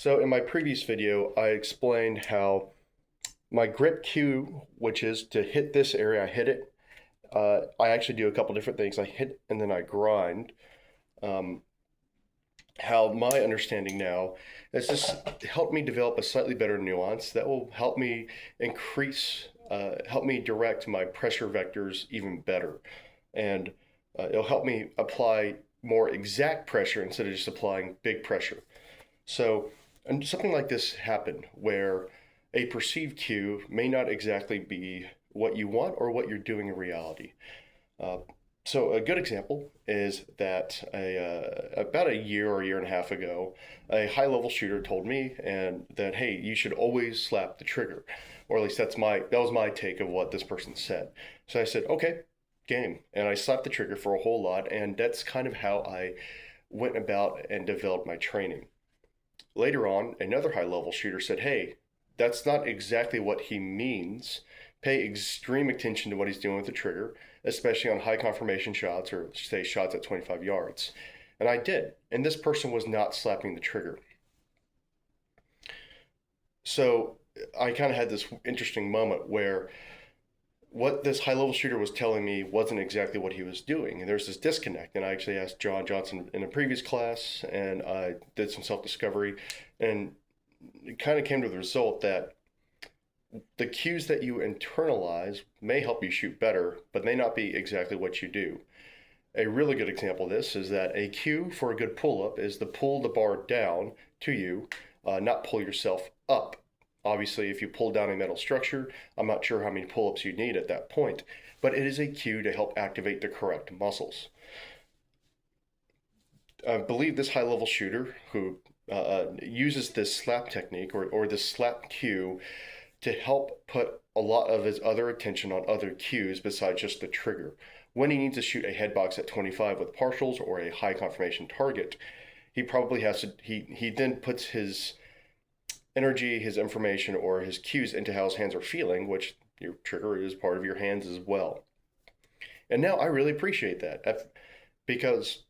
So in my previous video, I explained how my grip cue, which is to hit this area, I hit it. I actually do a couple different things. I hit and then I grind. Um, how my understanding now is this helped me develop a slightly better nuance that will help me help me direct my pressure vectors even better. And it'll help me apply more exact pressure instead of just applying big pressure. So, and something like this happened where a perceived cue may not exactly be what you want or what you're doing in reality. Uh, so, a good example is that about a year or a year and a half ago, a high level shooter told me and that hey, you should always slap the trigger, or at least that was my take of what this person said. So I said okay, game, and I slapped the trigger for a whole lot, and that's kind of how I went about and developed my training. Later on, another high level shooter said, hey, that's not exactly what he means. Pay extreme attention to what he's doing with the trigger, especially on high confirmation shots or say shots at 25 yards. And I did. And this person was not slapping the trigger. So I kind of had this interesting moment where what this high level shooter was telling me wasn't exactly what he was doing. And there's this disconnect. And I actually asked John Johnson in a previous class and I did some self discovery. And it kind of came to the result that the cues that you internalize may help you shoot better, but may not be exactly what you do. A really good example of this is that a cue for a good pull up is to pull the bar down to you, not pull yourself up. Obviously, if you pull down a metal structure, I'm not sure how many pull ups you need at that point, but it is a cue to help activate the correct muscles. I believe this high level shooter who uses this slap technique or this slap cue to help put a lot of his other attention on other cues besides just the trigger. When he needs to shoot a headbox at 25 with partials or a high confirmation target, he probably has to, he then puts his energy, his information, or his cues into how his hands are feeling, which your trigger is part of your hands as well. And now I really appreciate that because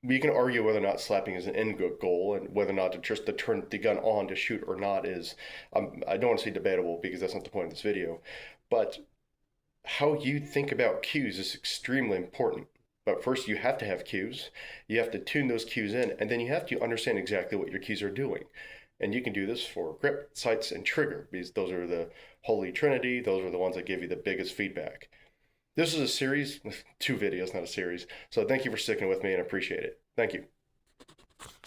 we can argue whether or not slapping is an end goal and whether or not to just to turn the gun on to shoot or not is, I don't want to say debatable because that's not the point of this video. But how you think about cues is extremely important. But first, you have to have cues. You have to tune those cues in, and then you have to understand exactly what your cues are doing. And you can do this for grip, sights, and trigger because those are the holy trinity. Those are the ones that give you the biggest feedback. This is a series, two videos, not a series. So thank you for sticking with me and appreciate it. Thank you.